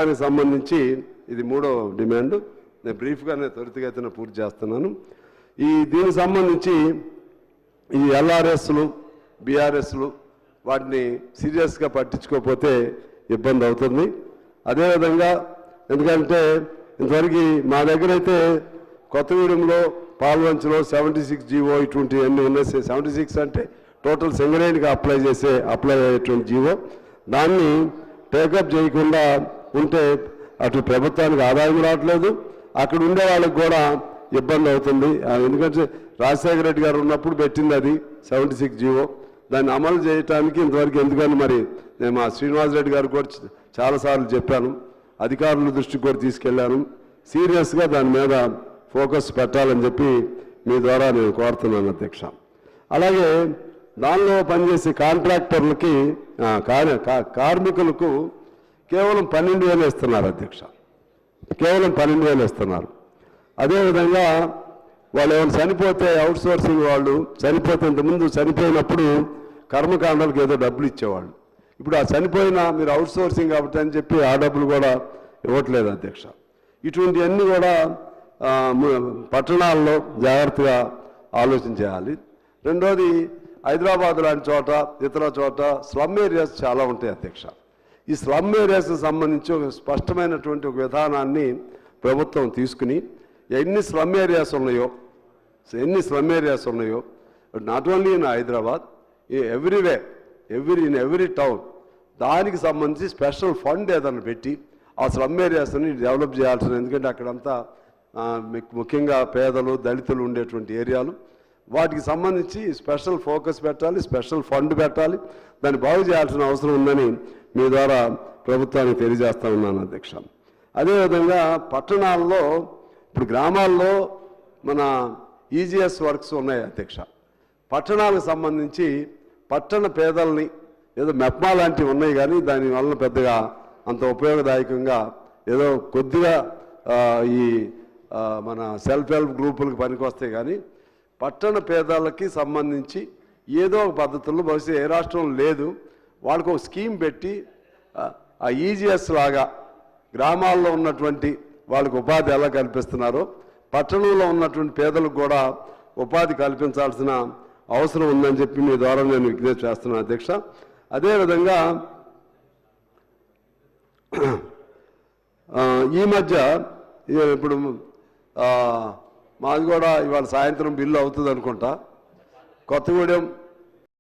దానికి సంబంధించి ఇది మూడో డిమాండ్. నేను బ్రీఫ్గానే త్వరితగతిన పూర్తి చేస్తున్నాను. దీనికి సంబంధించి ఈ ఎల్ఆర్ఎస్లు బీఆర్ఎస్లు వాటిని సీరియస్గా పట్టించుకోకపోతే ఇబ్బంది అవుతుంది. అదేవిధంగా ఎందుకంటే ఇంతవరకు మా దగ్గర అయితే కొత్తగూడెంలో పాల్వంచలో 76 జీవో ఇటువంటి అన్నీ ఉన్నాయి. 76 అంటే టోటల్ సింగరేణిగా అప్లై అయ్యేటువంటి జీవో, దాన్ని టేకప్ చేయకుండా ఉంటే అటు ప్రభుత్వానికి ఆదాయం రావట్లేదు, అక్కడ ఉండే వాళ్ళకి కూడా ఇబ్బంది అవుతుంది. ఎందుకంటే రాజశేఖర రెడ్డి గారు ఉన్నప్పుడు పెట్టింది అది 76 జీవో. దాన్ని అమలు చేయడానికి ఇంతవరకు ఎందుకని మరి నేను మా శ్రీనివాసరెడ్డి గారు కూడా చాలాసార్లు చెప్పాను, అధికారుల దృష్టికి కూడా తీసుకెళ్లాను. సీరియస్గా దాని మీద ఫోకస్ పెట్టాలని చెప్పి మీ ద్వారా నేను కోరుతున్నాను అధ్యక్ష. అలాగే దానిలో పనిచేసే కాంట్రాక్టర్లకి కార్మికులకు కేవలం 12,000 ఇస్తున్నారు అధ్యక్ష, కేవలం 12,000 ఇస్తున్నారు. అదేవిధంగా వాళ్ళు ఏమైనా చనిపోతే అవుట్సోర్సింగ్ వాళ్ళు చనిపోతే ఇంతకుముందు చనిపోయినప్పుడు కర్మకాండాలకు ఏదో డబ్బులు ఇచ్చేవాళ్ళు. ఇప్పుడు ఆ చనిపోయినా మీరు అవుట్సోర్సింగ్ కాబట్టి అని చెప్పి ఆ డబ్బులు కూడా ఇవ్వట్లేదు అధ్యక్ష. ఇటువంటివన్నీ కూడా పట్టణాల్లో జాగ్రత్తగా ఆలోచన చేయాలి. రెండోది హైదరాబాద్ లాంటి చోట ఇతర చోట స్లమ్ ఏరియాస్ చాలా ఉంటాయి అధ్యక్ష. ఈ స్లమ్ ఏరియాస్కి సంబంధించి ఒక స్పష్టమైనటువంటి ఒక విధానాన్ని ప్రభుత్వం తీసుకుని ఎన్ని స్లమ్ ఏరియాస్ ఉన్నాయో not only in Hyderabad, in every town దానికి సంబంధించి స్పెషల్ ఫండ్ ఏదైనా పెట్టి ఆ స్లమ్ ఏరియాస్ని డెవలప్ చేయాల్సిన, ఎందుకంటే అక్కడంతా ముఖ్యంగా పేదలు దళితులు ఉండేటువంటి ఏరియాలు, వాటికి సంబంధించి స్పెషల్ ఫోకస్ పెట్టాలి, స్పెషల్ ఫండ్ పెట్టాలి, దాన్ని బాగు చేయాల్సిన అవసరం ఉందని మీ ద్వారా ప్రభుత్వానికి తెలియజేస్తా ఉన్నాను అధ్యక్ష. అదేవిధంగా పట్టణాల్లో ఇప్పుడు గ్రామాల్లో మన ఈజీఎస్ వర్క్స్ ఉన్నాయి అధ్యక్ష. పట్టణాలకు సంబంధించి పట్టణ పేదల్ని ఏదో మెప్మా లాంటివి ఉన్నాయి కానీ దానివల్ల పెద్దగా అంత ఉపయోగదాయకంగా ఏదో కొద్దిగా ఈ మన సెల్ఫ్ హెల్ప్ గ్రూపులకు పనికి వస్తాయి కానీ పట్టణ పేదలకి సంబంధించి ఏదో ఒక పద్ధతుల్లో బహుశా ఏ రాష్ట్రం లేదు, వాళ్ళకు ఒక స్కీమ్ పెట్టి ఆ ఈజీఎస్ లాగా గ్రామాల్లో ఉన్నటువంటి వాళ్ళకు ఉపాధి ఎలా కల్పిస్తున్నారో పట్టణంలో ఉన్నటువంటి పేదలకు కూడా ఉపాధి కల్పించాల్సిన అవసరం ఉందని చెప్పి మీ ద్వారా నేను విజ్ఞప్తి చేస్తున్నాను అధ్యక్ష. అదేవిధంగా ఈ మధ్య ఇప్పుడు మాది కూడా ఇవాళ సాయంత్రం బిల్లు అవుతుంది అనుకుంటా, కొత్తగూడెం